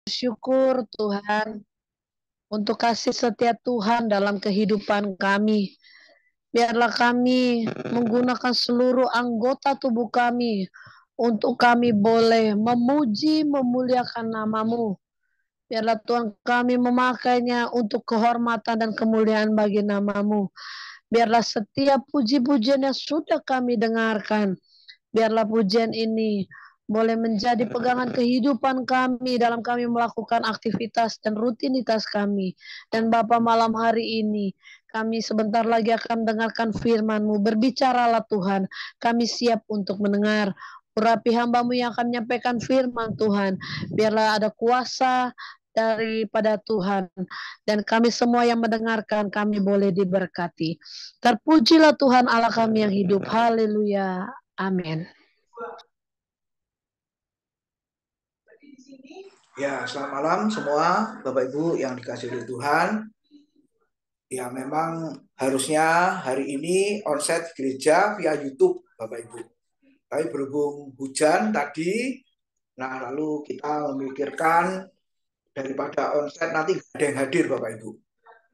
bersyukur Tuhan untuk kasih setia Tuhan dalam kehidupan kami. Biarlah kami menggunakan seluruh anggota tubuh kami untuk kami boleh memuji, memuliakan nama-Mu. Biarlah Tuhan kami memakainya untuk kehormatan dan kemuliaan bagi nama-Mu. Biarlah setiap puji-pujian yang sudah kami dengarkan, biarlah pujian ini boleh menjadi pegangan kehidupan kami dalam kami melakukan aktivitas dan rutinitas kami. Dan Bapa, malam hari ini kami sebentar lagi akan mendengarkan firman-Mu. Berbicaralah Tuhan, kami siap untuk mendengar. Urapi hamba-Mu yang akan menyampaikan firman Tuhan. Biarlah ada kuasa daripada Tuhan. Dan kami semua yang mendengarkan, kami boleh diberkati. Terpujilah Tuhan Allah kami yang hidup. Haleluya. Amin. Ya, selamat malam semua Bapak Ibu yang dikasihi oleh Tuhan. Ya, memang harusnya hari ini onsite gereja via YouTube Bapak Ibu. Tapi berhubung hujan tadi, nah lalu kita memikirkan daripada onsite nanti ada yang hadir Bapak Ibu.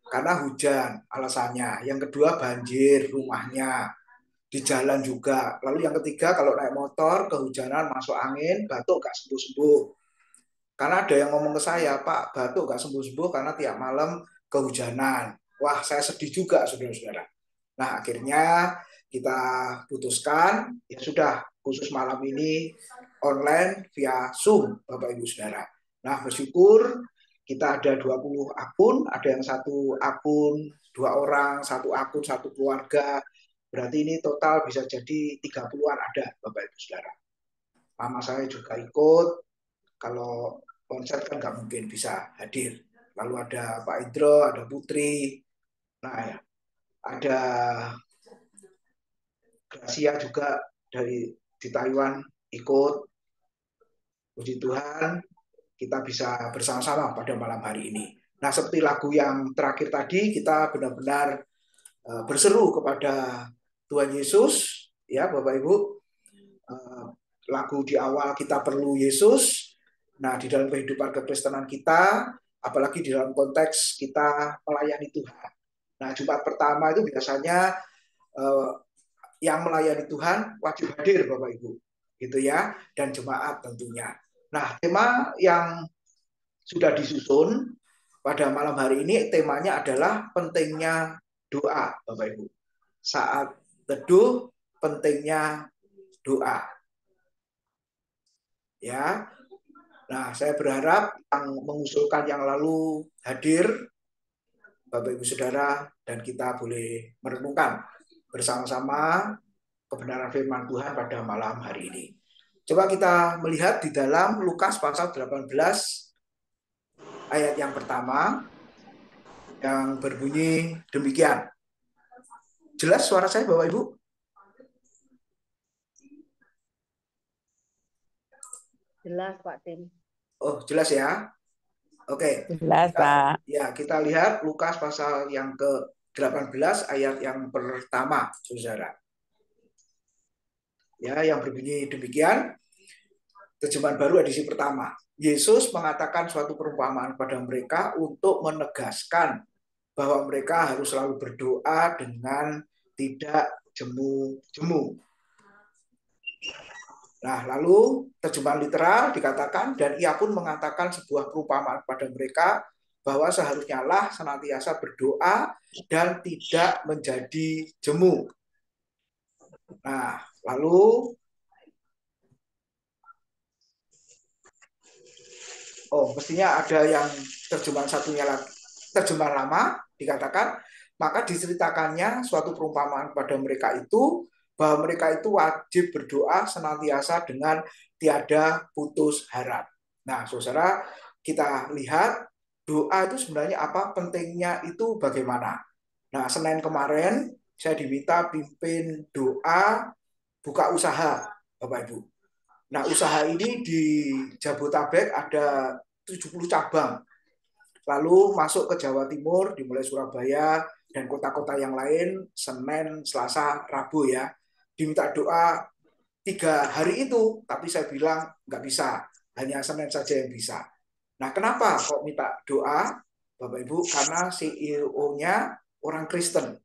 Karena hujan alasannya. Yang kedua banjir rumahnya. Di jalan juga. Lalu yang ketiga kalau naik motor kehujanan masuk angin, batuk gak sembuh-sembuh. Karena ada yang ngomong ke saya, Pak, batuk gak sembuh-sembuh karena tiap malam kehujanan. Wah, saya sedih juga, saudara-saudara. Nah, akhirnya kita putuskan, ya sudah, khusus malam ini online via Zoom, Bapak Ibu Saudara. Nah, bersyukur kita ada 20 akun, ada yang satu akun, 2 orang, satu akun, satu keluarga. Berarti ini total bisa jadi 30-an ada, Bapak Ibu Saudara. Mama saya juga ikut, kalau konser kan nggak mungkin bisa hadir. Lalu ada Pak Indro, ada Putri, nah ya, ada Gracia juga di Taiwan ikut. Puji Tuhan, kita bisa bersama-sama pada malam hari ini. Nah, seperti lagu yang terakhir tadi, kita benar-benar berseru kepada Tuhan Yesus, ya Bapak Ibu. Lagu di awal kita perlu Yesus. Nah, di dalam kehidupan kekristenan kita, apalagi di dalam konteks kita melayani Tuhan. Nah, Jumat pertama itu biasanya yang melayani Tuhan wajib hadir Bapak Ibu, gitu ya, dan jemaat tentunya. Nah, tema yang sudah disusun pada malam hari ini temanya adalah pentingnya doa, Bapak Ibu. Saat teduh, pentingnya doa. Ya. Nah, saya berharap yang mengusulkan yang lalu hadir, Bapak Ibu Saudara, dan kita boleh merenungkan bersama-sama kebenaran firman Tuhan pada malam hari ini. Coba kita melihat di dalam Lukas pasal 18 ayat yang pertama yang berbunyi demikian. Jelas suara saya Bapak Ibu? Jelas Pak Tim. Oh, jelas ya. Oke. Jelas, Pak. Ya, kita lihat Lukas pasal yang ke-18 ayat yang pertama, Saudara. Ya, yang berbunyi demikian. Terjemahan baru edisi pertama. Yesus mengatakan suatu perumpamaan pada mereka untuk menegaskan bahwa mereka harus selalu berdoa dengan tidak jemu-jemu. Nah, lalu terjemahan literal dikatakan, dan ia pun mengatakan sebuah perumpamaan pada mereka bahwa seharusnya lah senantiasa berdoa dan tidak menjadi jemu. Nah, lalu mestinya ada yang terjemahan satunya lagi, terjemahan lama dikatakan, maka diceritakannya suatu perumpamaan pada mereka itu bahwa mereka itu wajib berdoa senantiasa dengan tiada putus harap. Nah, saudara, kita lihat doa itu sebenarnya apa, pentingnya itu bagaimana. Nah, Senin kemarin saya diminta pimpin doa buka usaha, Bapak Ibu. Nah, usaha ini di Jabodetabek ada 70 cabang. Lalu masuk ke Jawa Timur, dimulai Surabaya dan kota-kota yang lain, Senin, Selasa, Rabu ya. Diminta doa 3 hari itu, tapi saya bilang nggak bisa, hanya Senin saja yang bisa. Nah, kenapa kok minta doa, Bapak Ibu? Karena CEO-nya orang Kristen.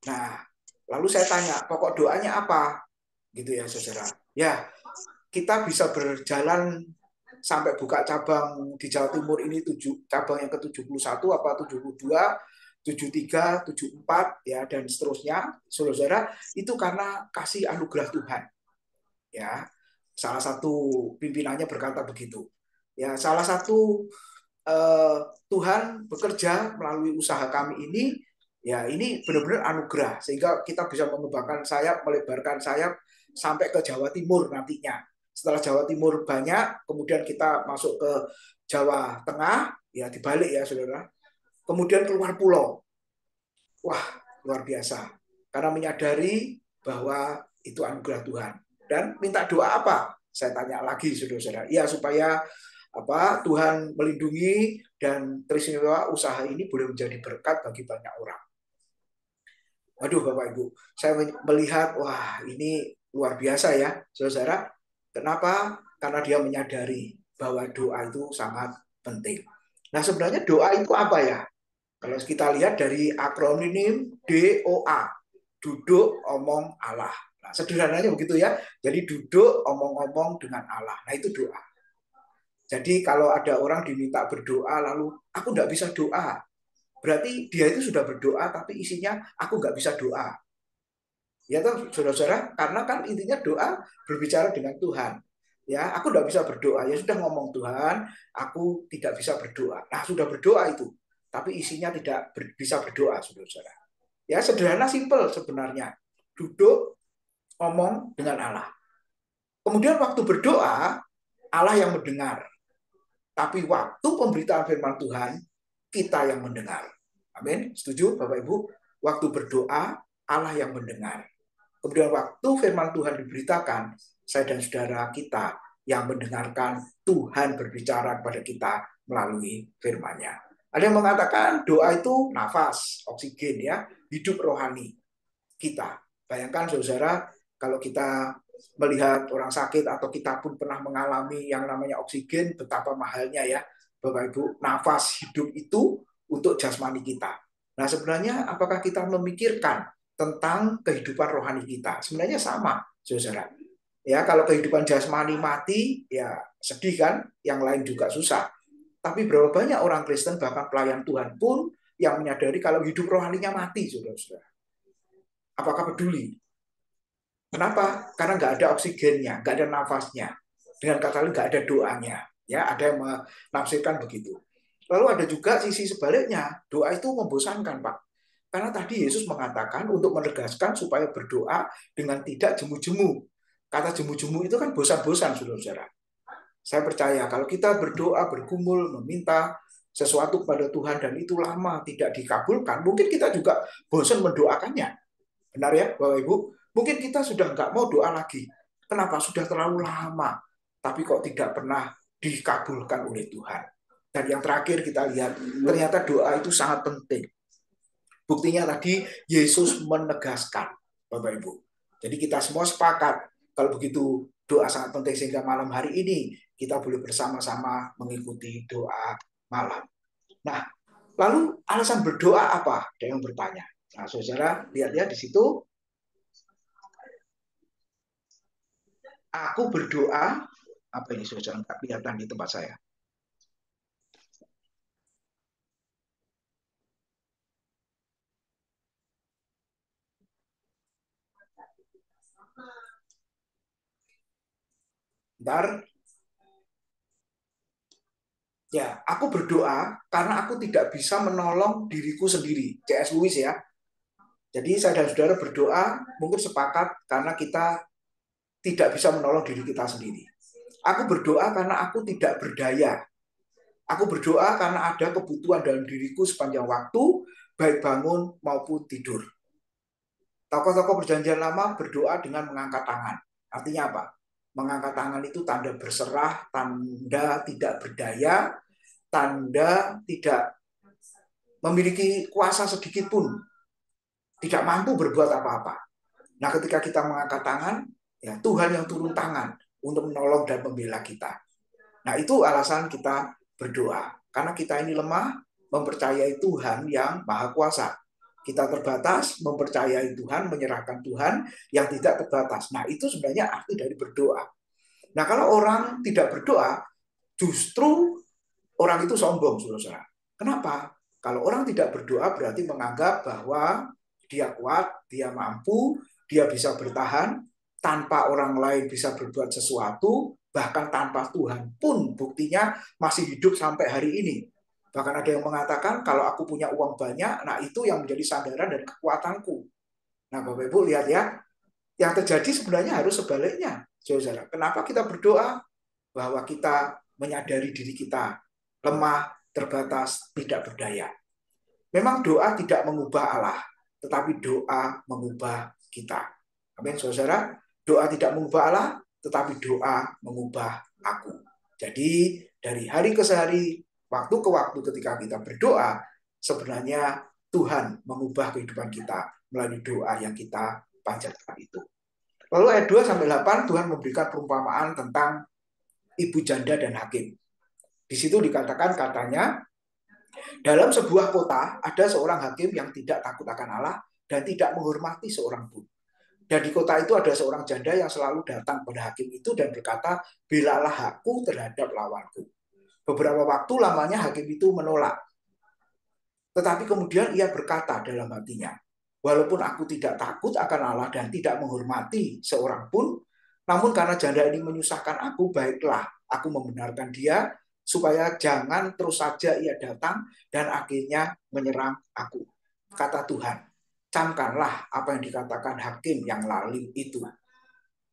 Nah, lalu saya tanya, pokok doanya apa? Gitu ya, saudara. Ya, kita bisa berjalan sampai buka cabang di Jawa Timur ini cabang yang ke-71 apa 72, 73, 74 ya dan seterusnya. Saudara, itu karena kasih anugerah Tuhan. Ya. Salah satu pimpinannya berkata begitu. Ya, salah satu Tuhan bekerja melalui usaha kami ini, ya ini benar-benar anugerah sehingga kita bisa mengembangkan sayap, melebarkan sayap sampai ke Jawa Timur nantinya. Setelah Jawa Timur banyak, kemudian kita masuk ke Jawa Tengah, ya dibalik ya saudara. Kemudian keluar pulau. Wah, luar biasa. Karena menyadari bahwa itu anugerah Tuhan. Dan minta doa apa? Saya tanya lagi saudara-saudara. Ya supaya Tuhan melindungi dan teristimewa usaha ini boleh menjadi berkat bagi banyak orang. Waduh Bapak Ibu, saya melihat wah ini luar biasa ya saudara. Kenapa? Karena dia menyadari bahwa doa itu sangat penting. Nah sebenarnya doa itu apa ya? Kalau kita lihat dari akronim DOA, duduk omong Allah. Nah, sederhananya begitu ya. Jadi duduk omong-omong dengan Allah. Nah itu doa. Jadi kalau ada orang diminta berdoa lalu aku nggak bisa doa, berarti dia itu sudah berdoa tapi isinya aku nggak bisa doa. Ya toh saudara-saudara, karena kan intinya doa berbicara dengan Tuhan. Ya, aku nggak bisa berdoa. Ya sudah ngomong Tuhan, aku tidak bisa berdoa. Nah sudah berdoa itu, tapi isinya tidak bisa berdoa, saudara-saudara. Ya sederhana, simpel sebenarnya. Duduk, ngomong dengan Allah. Kemudian waktu berdoa, Allah yang mendengar. Tapi waktu pemberitaan firman Tuhan, kita yang mendengar. Amin. Setuju Bapak Ibu? Waktu berdoa, Allah yang mendengar. Kemudian waktu firman Tuhan diberitakan, saya dan saudara kita yang mendengarkan Tuhan berbicara kepada kita melalui firman-Nya. Ada yang mengatakan doa itu nafas, oksigen ya, hidup rohani kita. Bayangkan saudara, kalau kita melihat orang sakit atau kita pun pernah mengalami yang namanya oksigen, betapa mahalnya ya Bapak Ibu, nafas hidup itu untuk jasmani kita. Nah sebenarnya apakah kita memikirkan tentang kehidupan rohani kita? Sebenarnya sama, saudara. Ya kalau kehidupan jasmani mati, ya sedih kan, yang lain juga susah. Tapi berapa banyak orang Kristen bahkan pelayan Tuhan pun yang menyadari kalau hidup rohaninya mati, saudara-saudara. Apakah peduli? Kenapa? Karena nggak ada oksigennya, nggak ada nafasnya. Dengan kata lain nggak ada doanya. Ya, ada yang menafsirkan begitu. Lalu ada juga sisi sebaliknya, doa itu membosankan, Pak. Karena tadi Yesus mengatakan untuk menegaskan supaya berdoa dengan tidak jemu-jemu. Kata jemu-jemu itu kan bosan-bosan, saudara-saudara. Saya percaya kalau kita berdoa, bergumul, meminta sesuatu kepada Tuhan dan itu lama tidak dikabulkan, mungkin kita juga bosan mendoakannya. Benar ya, Bapak Ibu? Mungkin kita sudah nggak mau doa lagi. Kenapa? Sudah terlalu lama. Tapi kok tidak pernah dikabulkan oleh Tuhan. Dan yang terakhir kita lihat, ternyata doa itu sangat penting. Buktinya tadi Yesus menegaskan, Bapak Ibu. Jadi kita semua sepakat, kalau begitu doa sangat penting sehingga malam hari ini kita boleh bersama-sama mengikuti doa malam. Nah, lalu alasan berdoa apa? Ada yang bertanya. Nah, saudara, lihat-lihat di situ. Aku berdoa, apa ini saudara nggak kelihatan di tempat saya. Bentar. Ya, aku berdoa karena aku tidak bisa menolong diriku sendiri. C.S. Lewis ya. Jadi saya dan saudara berdoa mungkin sepakat karena kita tidak bisa menolong diri kita sendiri. Aku berdoa karena aku tidak berdaya. Aku berdoa karena ada kebutuhan dalam diriku sepanjang waktu, baik bangun maupun tidur. Tokoh-tokoh perjanjian lama berdoa dengan mengangkat tangan. Artinya apa? Mengangkat tangan itu tanda berserah, tanda tidak berdaya, tanda tidak memiliki kuasa sedikit pun, tidak mampu berbuat apa-apa. Nah, ketika kita mengangkat tangan, ya Tuhan yang turun tangan untuk menolong dan membela kita. Nah, itu alasan kita berdoa. Karena kita ini lemah, mempercayai Tuhan yang Maha Kuasa. Kita terbatas, mempercayai Tuhan, menyerahkan Tuhan yang tidak terbatas. Nah, itu sebenarnya arti dari berdoa. Nah, kalau orang tidak berdoa, justru orang itu sombong, saudara. Kenapa? Kalau orang tidak berdoa berarti menganggap bahwa dia kuat, dia mampu, dia bisa bertahan, tanpa orang lain bisa berbuat sesuatu, bahkan tanpa Tuhan pun buktinya masih hidup sampai hari ini. Bahkan ada yang mengatakan kalau aku punya uang banyak, nah itu yang menjadi sandaran dan kekuatanku. Nah, Bapak Ibu lihat ya, yang terjadi sebenarnya harus sebaliknya, saudara. Kenapa kita berdoa? Bahwa kita menyadari diri kita lemah, terbatas, tidak berdaya. Memang doa tidak mengubah Allah, tetapi doa mengubah kita. Amin, saudara. Doa tidak mengubah Allah, tetapi doa mengubah aku. Jadi dari hari ke hari, waktu ke waktu ketika kita berdoa, sebenarnya Tuhan mengubah kehidupan kita melalui doa yang kita panjatkan itu. Lalu ayat 2-8 Tuhan memberikan perumpamaan tentang ibu janda dan hakim. Di situ dikatakan katanya, dalam sebuah kota ada seorang hakim yang tidak takut akan Allah dan tidak menghormati seorang pun. Dan di kota itu ada seorang janda yang selalu datang pada hakim itu dan berkata, belalah aku terhadap lawanku. Beberapa waktu lamanya hakim itu menolak. Tetapi kemudian ia berkata dalam hatinya, walaupun aku tidak takut akan Allah dan tidak menghormati seorang pun, namun karena janda ini menyusahkan aku, baiklah aku membenarkan dia, supaya jangan terus saja ia datang dan akhirnya menyerang aku. Kata Tuhan, camkanlah apa yang dikatakan hakim yang lalim itu.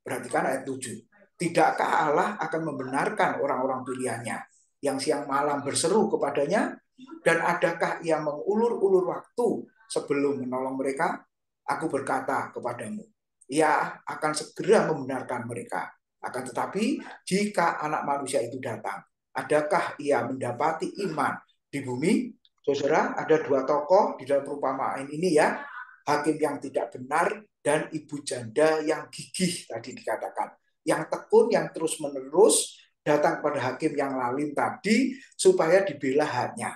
Perhatikan ayat 7. Tidakkah Allah akan membenarkan orang-orang pilihannya yang siang malam berseru kepadanya? Dan adakah ia mengulur-ulur waktu sebelum menolong mereka? Aku berkata kepadamu, ia akan segera membenarkan mereka. Akan tetapi, jika anak manusia itu datang, adakah ia mendapati iman di bumi? Saudara, ada dua tokoh di dalam perumpamaan ini ya. Hakim yang tidak benar dan ibu janda yang gigih tadi dikatakan. Yang tekun, yang terus-menerus datang pada hakim yang lalim tadi supaya dibela haknya.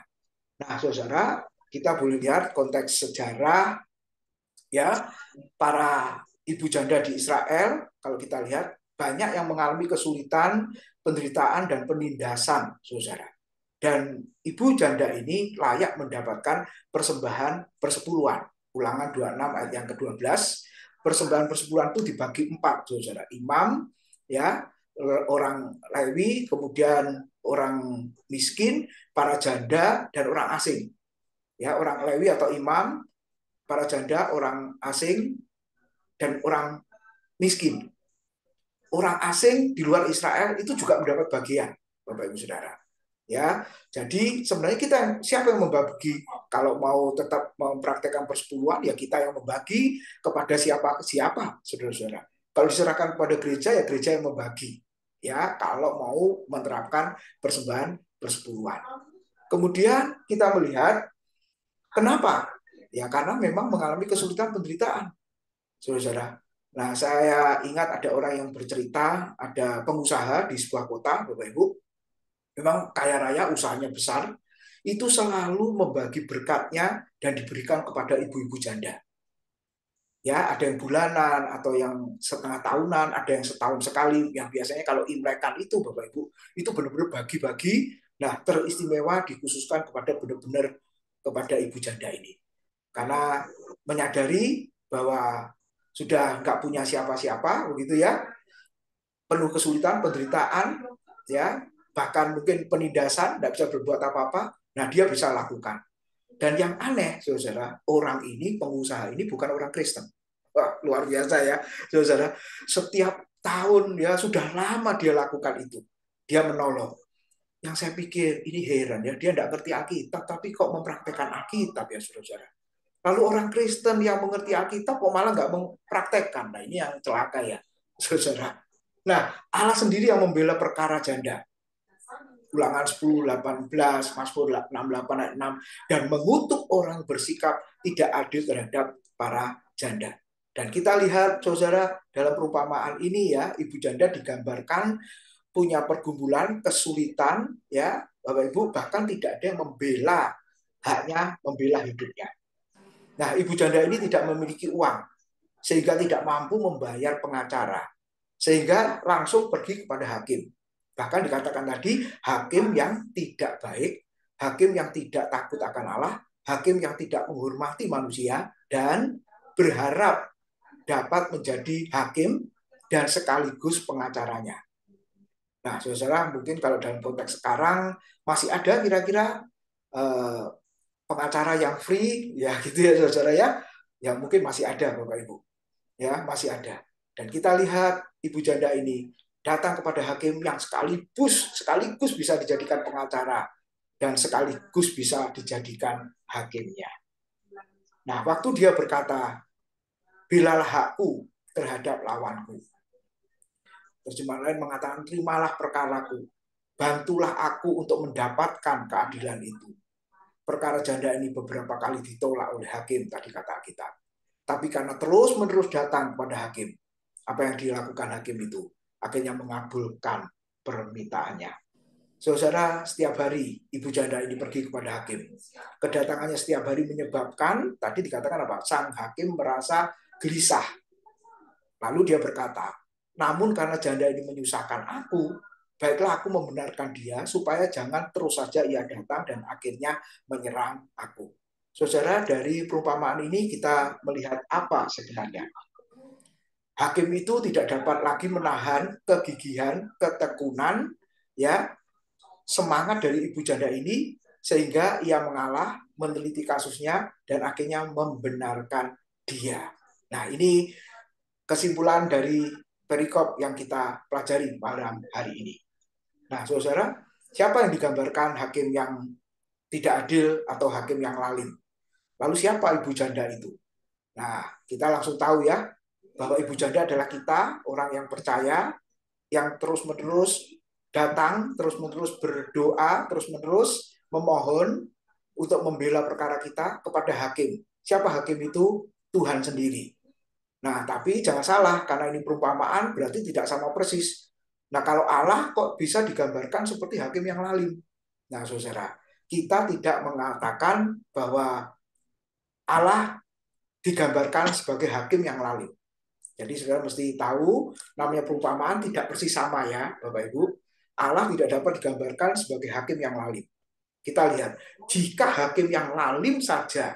Nah, saudara, kita boleh lihat konteks sejarah ya, para ibu janda di Israel. Kalau kita lihat banyak yang mengalami kesulitan, penderitaan dan penindasan, saudara. Dan ibu janda ini layak mendapatkan persembahan persepuluhan. Ulangan 26 ayat yang ke-12. Persembahan persepuluhan itu dibagi 4, saudara. Imam, ya, orang Lewi, kemudian orang miskin, para janda, dan orang asing. Ya, orang Lewi atau imam, para janda, orang asing, dan orang miskin. Orang asing di luar Israel itu juga mendapat bagian, Bapak Ibu Saudara. Ya, jadi sebenarnya kita siapa yang membagi? Kalau mau tetap mempraktekkan persepuluhan, ya kita yang membagi kepada siapa, saudara-saudara. Kalau diserahkan kepada gereja, ya gereja yang membagi. Ya, kalau mau menerapkan persembahan persepuluhan. Kemudian kita melihat kenapa? Ya karena memang mengalami kesulitan penderitaan, saudara-saudara. Nah, saya ingat ada orang yang bercerita, ada pengusaha di sebuah kota, Bapak Ibu, memang kaya raya, usahanya besar, itu selalu membagi berkatnya dan diberikan kepada ibu-ibu janda. Ya, ada yang bulanan atau yang setengah tahunan, ada yang setahun sekali. Yang biasanya kalau Imlekan itu, Bapak Ibu, itu benar-benar bagi-bagi. Nah, teristimewa dikhususkan kepada benar-benar kepada ibu janda ini. Karena menyadari bahwa sudah nggak punya siapa-siapa, begitu ya, penuh kesulitan, penderitaan, ya, bahkan mungkin penindasan, tidak bisa berbuat apa-apa, nah dia bisa lakukan. Dan yang aneh, saudara, orang ini, pengusaha ini bukan orang Kristen. Wah, luar biasa ya, saudara. Setiap tahun ya sudah lama dia lakukan itu. Dia menolong. Yang saya pikir ini heran ya, dia tidak ngerti Alkitab, tapi kok mempraktekkan Alkitab ya, saudara. Lalu orang Kristen yang mengerti Alkitab kok malah nggak mempraktekkan. Nah ini yang celaka ya, saudara. Nah, Allah sendiri yang membela perkara janda. Ulangan 10:18, Mazmur 68 ayat 6, dan mengutuk orang bersikap tidak adil terhadap para janda. Dan kita lihat, saudara, dalam perumpamaan ini ya, ibu janda digambarkan punya pergumulan, kesulitan, ya, Bapak Ibu, bahkan tidak ada yang membela haknya, membela hidupnya. Nah, ibu janda ini tidak memiliki uang, sehingga tidak mampu membayar pengacara, sehingga langsung pergi kepada hakim. Bahkan dikatakan tadi, hakim yang tidak baik, hakim yang tidak takut akan Allah, hakim yang tidak menghormati manusia, dan berharap dapat menjadi hakim dan sekaligus pengacaranya. Nah, saudara, mungkin kalau dalam konteks sekarang masih ada kira-kira pengacara yang free, ya gitu ya saudara ya mungkin masih ada Bapak Ibu, ya masih ada. Dan kita lihat ibu janda ini datang kepada hakim yang sekaligus bisa dijadikan pengacara dan sekaligus bisa dijadikan hakimnya. Nah, waktu dia berkata, "Bilalah hakku terhadap lawanku." Terjemahan lain mengatakan, "Terimalah perkaraku, bantulah aku untuk mendapatkan keadilan itu." Perkara janda ini beberapa kali ditolak oleh hakim, tadi kata kita. Tapi karena terus-menerus datang kepada hakim, apa yang dilakukan hakim itu? Akhirnya mengabulkan permintaannya. Saudara, setiap hari ibu janda ini pergi kepada hakim. Kedatangannya setiap hari menyebabkan, tadi dikatakan apa? Sang hakim merasa gelisah. Lalu dia berkata, "Namun karena janda ini menyusahkan aku, baiklah aku membenarkan dia supaya jangan terus saja ia datang dan akhirnya menyerang aku." Saudara, dari perumpamaan ini kita melihat apa sebenarnya? Hakim itu tidak dapat lagi menahan kegigihan, ketekunan, ya, semangat dari ibu janda ini sehingga ia mengalah, meneliti kasusnya dan akhirnya membenarkan dia. Nah, ini kesimpulan dari perikop yang kita pelajari malam hari ini. Nah, saudara, siapa yang digambarkan hakim yang tidak adil atau hakim yang lalim? Lalu siapa ibu janda itu? Nah, kita langsung tahu ya, bahwa ibu janda adalah kita, orang yang percaya, yang terus-menerus datang, terus-menerus berdoa, terus-menerus memohon untuk membela perkara kita kepada hakim. Siapa hakim itu? Tuhan sendiri. Nah, tapi jangan salah, karena ini perumpamaan berarti tidak sama persis. Nah, kalau Allah kok bisa digambarkan seperti hakim yang lalim? Nah, saudara, kita tidak mengatakan bahwa Allah digambarkan sebagai hakim yang lalim. Jadi saudara mesti tahu, namanya perumpamaan tidak persis sama ya, Bapak Ibu. Allah tidak dapat digambarkan sebagai hakim yang lalim. Kita lihat, jika hakim yang lalim saja,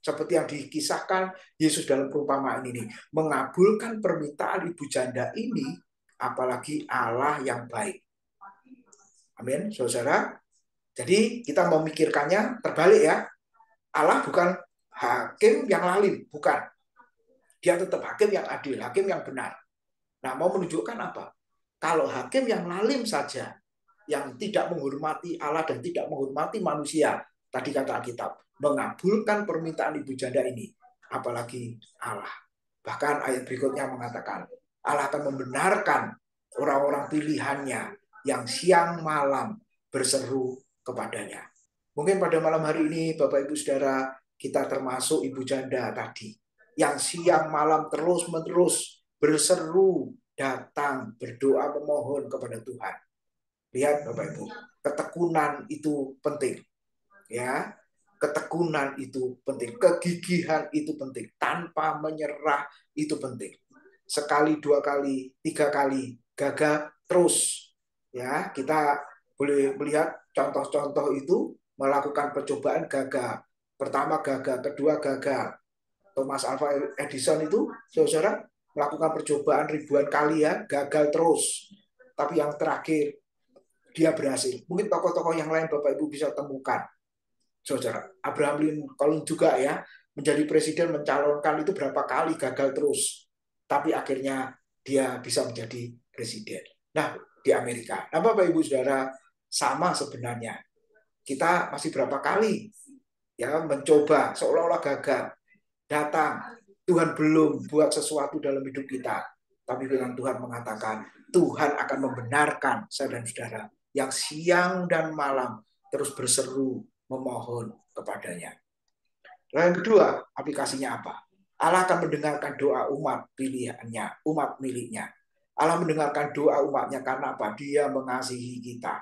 seperti yang dikisahkan Yesus dalam perumpamaan ini, mengabulkan permintaan ibu janda ini, apalagi Allah yang baik. Amin, saudara. Jadi kita memikirkannya terbalik ya. Allah bukan hakim yang lalim, bukan. Dia tetap hakim yang adil, hakim yang benar. Nah, mau menunjukkan apa? Kalau hakim yang lalim saja, yang tidak menghormati Allah dan tidak menghormati manusia, tadi kata Alkitab, mengabulkan permintaan ibu janda ini, apalagi Allah. Bahkan ayat berikutnya mengatakan, Allah akan membenarkan orang-orang pilihannya yang siang malam berseru kepadanya. Mungkin pada malam hari ini, Bapak Ibu Saudara, kita termasuk ibu janda tadi, yang siang malam terus-menerus berseru, datang, berdoa, memohon kepada Tuhan. Lihat Bapak Ibu, ketekunan itu penting. Ya, ketekunan itu penting, kegigihan itu penting, tanpa menyerah itu penting. Sekali, dua kali, tiga kali gagal terus. Ya, kita boleh melihat contoh-contoh itu melakukan percobaan gagal. Pertama gagal, kedua gagal. Thomas Alva Edison itu, saudara, melakukan percobaan ribuan kali ya, gagal terus. Tapi yang terakhir dia berhasil. Mungkin tokoh-tokoh yang lain Bapak Ibu bisa temukan. Saudara, Abraham Lincoln juga ya, menjadi presiden, mencalonkan itu berapa kali gagal terus. Tapi akhirnya dia bisa menjadi presiden. Nah, di Amerika. Nah, Bapak Ibu Saudara, sama sebenarnya. Kita masih berapa kali ya mencoba seolah-olah gagal. Datang, Tuhan belum buat sesuatu dalam hidup kita. Tapi firman Tuhan mengatakan, Tuhan akan membenarkan saya dan saudara yang siang dan malam terus berseru memohon kepadanya. Lalu yang kedua, aplikasinya apa? Allah akan mendengarkan doa umat pilihannya, umat miliknya. Allah mendengarkan doa umatnya karena apa? Dia mengasihi kita.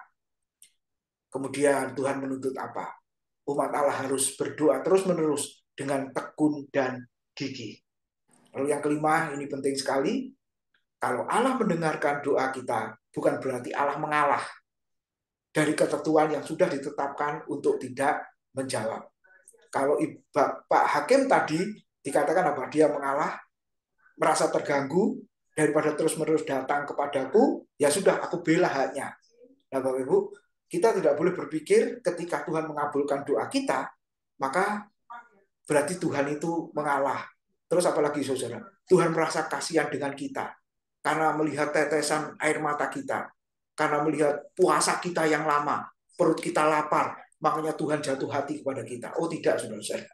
Kemudian Tuhan menuntut apa? Umat Allah harus berdoa terus-menerus dengan tekun dan gigih. Lalu yang kelima, ini penting sekali. Kalau Allah mendengarkan doa kita, bukan berarti Allah mengalah dari ketentuan yang sudah ditetapkan untuk tidak menjawab. Kalau Pak Hakim tadi dikatakan apa? Dia mengalah, merasa terganggu, daripada terus-menerus datang kepadaku, ya sudah aku bela haknya. Nah Bapak Ibu, kita tidak boleh berpikir ketika Tuhan mengabulkan doa kita, maka berarti Tuhan itu mengalah. Terus apalagi saudara, Tuhan merasa kasihan dengan kita karena melihat tetesan air mata kita, karena melihat puasa kita yang lama, perut kita lapar, makanya Tuhan jatuh hati kepada kita. Oh tidak, saudara-saudara.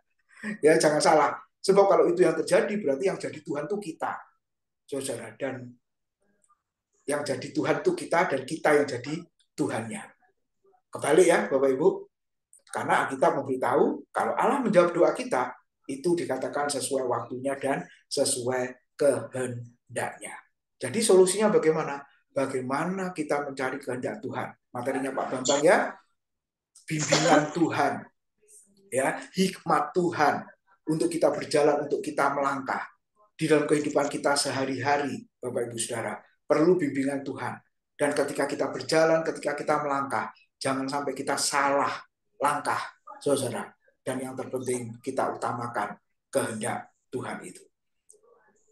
Ya jangan salah. Sebab kalau itu yang terjadi, berarti yang jadi Tuhan itu kita, saudara. Dan yang jadi Tuhan itu kita, dan kita yang jadi Tuhannya. Kembali ya Bapak Ibu. Karena kita memberitahu kalau Allah menjawab doa kita, itu dikatakan sesuai waktunya dan sesuai kehendaknya. Jadi solusinya bagaimana? Bagaimana kita mencari kehendak Tuhan? Materinya Pak Bambang ya, bimbingan Tuhan, ya, hikmat Tuhan untuk kita berjalan, untuk kita melangkah di dalam kehidupan kita sehari-hari, Bapak Ibu Saudara. Perlu bimbingan Tuhan. Dan ketika kita berjalan, ketika kita melangkah, jangan sampai kita salah langkah, saudara. Dan yang terpenting, kita utamakan kehendak Tuhan itu.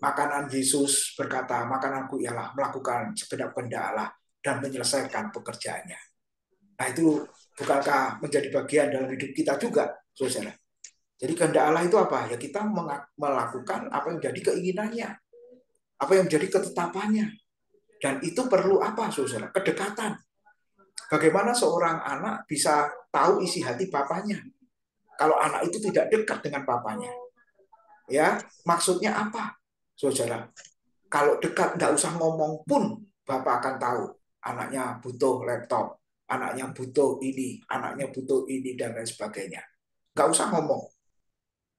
Makanan Yesus berkata, makananku ialah melakukan segenap kehendak Allah dan menyelesaikan pekerjaannya. Nah itu bukankah menjadi bagian dalam hidup kita juga, saudara? Jadi kehendak Allah itu apa? Ya kita melakukan apa yang menjadi keinginannya, apa yang menjadi ketetapannya. Dan itu perlu apa, saudara? Kedekatan. Bagaimana seorang anak bisa tahu isi hati bapaknya? Kalau anak itu tidak dekat dengan bapaknya, ya maksudnya apa, saudara? Kalau dekat nggak usah ngomong pun, bapak akan tahu anaknya butuh laptop, anaknya butuh ini, anaknya butuh ini dan lain sebagainya. Nggak usah ngomong,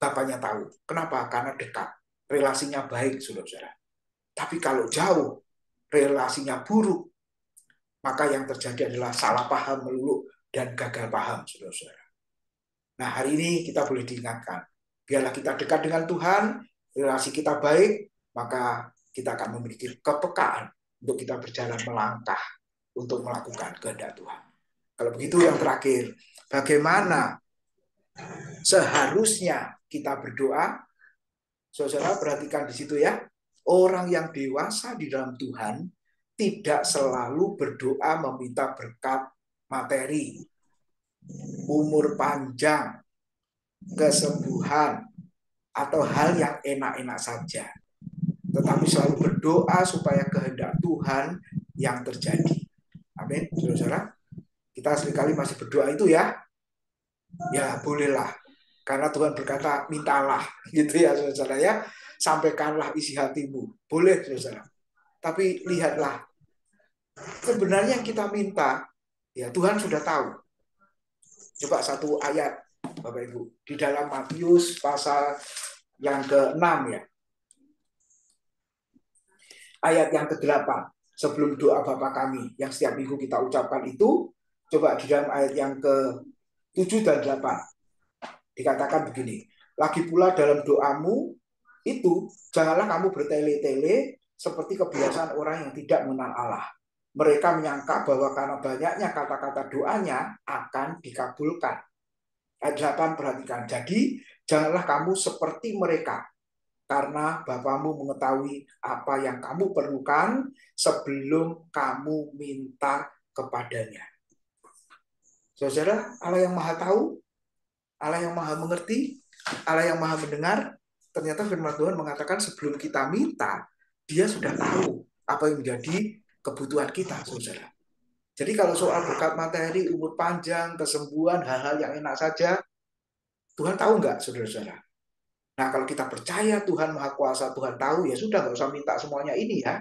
bapaknya tahu. Kenapa? Karena dekat, relasinya baik, saudara. Tapi kalau jauh, relasinya buruk, maka yang terjadi adalah salah paham melulu dan gagal paham, saudara-saudara. Nah, hari ini kita boleh diingatkan, biarlah kita dekat dengan Tuhan, relasi kita baik, maka kita akan memiliki kepekaan untuk kita berjalan melangkah untuk melakukan kehendak Tuhan. Kalau begitu yang terakhir, bagaimana seharusnya kita berdoa? Saudara perhatikan di situ ya, orang yang dewasa di dalam Tuhan tidak selalu berdoa meminta berkat materi, umur panjang, kesembuhan, atau hal yang enak-enak saja. Tetapi selalu berdoa supaya kehendak Tuhan yang terjadi. Amin, saudara. Kita seringkali masih berdoa itu ya. Ya bolehlah. Karena Tuhan berkata, mintalah. Gitu ya, saudara ya. Sampaikanlah isi hatimu. Boleh, saudara. Tapi lihatlah, sebenarnya yang kita minta, ya Tuhan sudah tahu. Coba satu ayat, Bapak Ibu, di dalam Matius pasal yang ke-6 ya. Ayat yang ke-8, sebelum doa Bapa kami, yang setiap minggu kita ucapkan itu, coba di dalam ayat yang ke-7 dan 8, dikatakan begini, lagi pula dalam doamu itu, janganlah kamu bertele-tele seperti kebiasaan orang yang tidak mengenal Allah. Mereka menyangka bahwa karena banyaknya kata-kata doanya akan dikabulkan. Ayat 8 perhatikan. Jadi janganlah kamu seperti mereka, karena Bapamu mengetahui apa yang kamu perlukan sebelum kamu minta kepadanya. Saudara, Allah yang maha tahu, Allah yang maha mengerti, Allah yang maha mendengar. Ternyata firman Tuhan mengatakan sebelum kita minta, Dia sudah tahu apa yang menjadi kebutuhan kita, saudara. Jadi kalau soal berkat materi, umur panjang, kesembuhan, hal-hal yang enak saja, Tuhan tahu nggak, saudara-saudara? Nah, kalau kita percaya Tuhan Maha Kuasa, Tuhan tahu, ya sudah, nggak usah minta semuanya ini ya.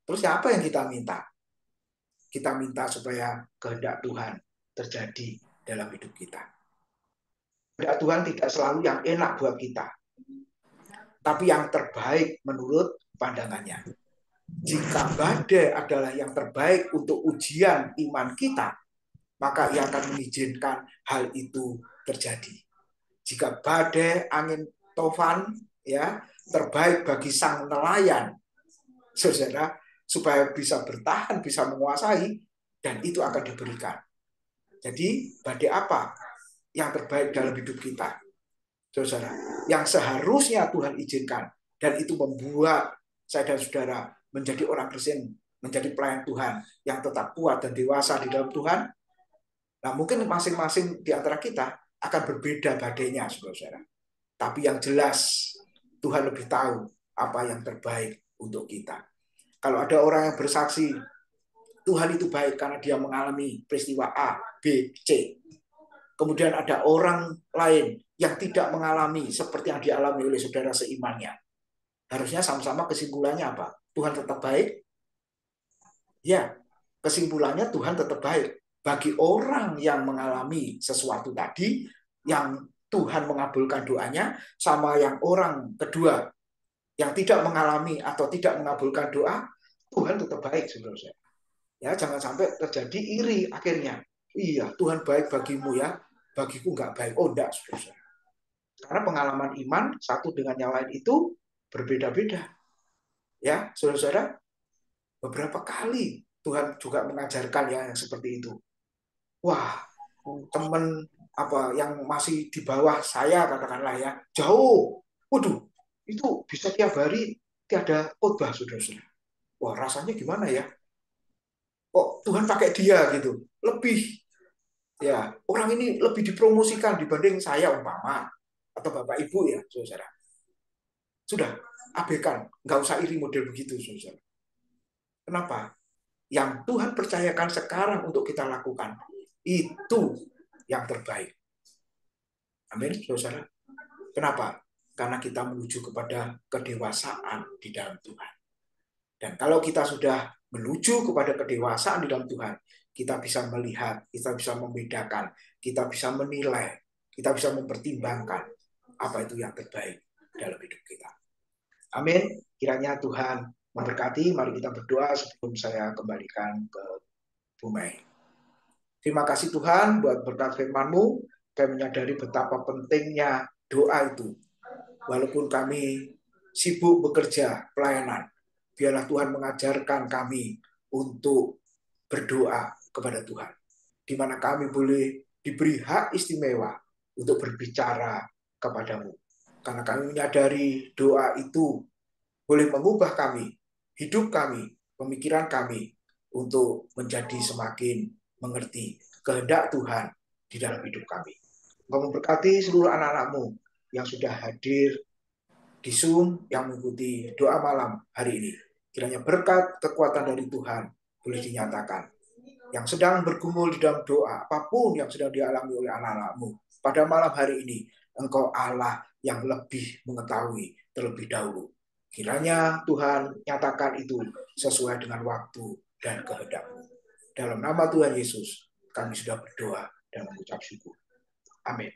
Terus apa yang kita minta? Kita minta supaya kehendak Tuhan terjadi dalam hidup kita. Kehendak Tuhan tidak selalu yang enak buat kita, tapi yang terbaik menurut pandangannya. Jika badai adalah yang terbaik untuk ujian iman kita, maka Ia akan mengizinkan hal itu terjadi. Jika badai, angin, tofan, ya, terbaik bagi sang nelayan, saudara, supaya bisa bertahan, bisa menguasai, dan itu akan diberikan. Jadi, badai apa yang terbaik dalam hidup kita, saudara? Yang seharusnya Tuhan izinkan, dan itu membuat saya dan saudara menjadi orang Kristen, menjadi pelayan Tuhan yang tetap kuat dan dewasa di dalam Tuhan. Nah, mungkin masing-masing di antara kita akan berbeda badainya, saudara. Tapi yang jelas, Tuhan lebih tahu apa yang terbaik untuk kita. Kalau ada orang yang bersaksi, Tuhan itu baik karena dia mengalami peristiwa A, B, C. Kemudian ada orang lain yang tidak mengalami seperti yang dialami oleh saudara seimannya. Harusnya sama-sama kesimpulannya apa? Tuhan tetap baik? Ya, kesimpulannya Tuhan tetap baik. Bagi orang yang mengalami sesuatu tadi, yang Tuhan mengabulkan doanya, sama yang orang kedua yang tidak mengalami atau tidak mengabulkan doa, Tuhan tetap baik, saudara. Ya, jangan sampai terjadi iri akhirnya. Iya, Tuhan baik bagimu ya, bagiku nggak baik. Oh, enggak, saudara. Karena pengalaman iman satu dengan yang lain itu berbeda-beda. Ya, saudara-saudara, beberapa kali Tuhan juga mengajarkan ya yang seperti itu. Wah, teman apa yang masih di bawah saya katakanlah ya, jauh. Waduh, itu bisa tiap hari tiada khotbah, saudara-saudara. Wah, rasanya gimana ya? Kok Tuhan pakai dia gitu? Lebih ya, orang ini lebih dipromosikan dibanding saya umpama atau Bapak Ibu ya, saudara. Sudah, abaikan, nggak usah iri model begitu, saudara. Kenapa? Yang Tuhan percayakan sekarang untuk kita lakukan itu yang terbaik. Amin, saudara. Kenapa? Karena kita menuju kepada kedewasaan di dalam Tuhan. Dan kalau kita sudah menuju kepada kedewasaan di dalam Tuhan, kita bisa melihat, kita bisa membedakan, kita bisa menilai, kita bisa mempertimbangkan apa itu yang terbaik dalam hidup kita. Amin. Kiranya Tuhan memberkati. Mari kita berdoa sebelum saya kembalikan ke Bu Mei. Terima kasih Tuhan buat berkat firman-Mu. Kami menyadari betapa pentingnya doa itu. Walaupun kami sibuk bekerja, pelayanan, biarlah Tuhan mengajarkan kami untuk berdoa kepada Tuhan. Di mana kami boleh diberi hak istimewa untuk berbicara kepadamu. Karena kami menyadari doa itu boleh mengubah kami, hidup kami, pemikiran kami, untuk menjadi semakin mengerti kehendak Tuhan di dalam hidup kami. Engkau memberkati seluruh anak-anak-Mu yang sudah hadir di Zoom, yang mengikuti doa malam hari ini. Kiranya berkat kekuatan dari Tuhan boleh dinyatakan. Yang sedang bergumul di dalam doa, apapun yang sedang dialami oleh anak-anak-Mu, pada malam hari ini, Engkau Allah yang lebih mengetahui terlebih dahulu. Kiranya Tuhan nyatakan itu sesuai dengan waktu dan kehendak-Mu. Dalam nama Tuhan Yesus, kami sudah berdoa dan mengucap syukur. Amin.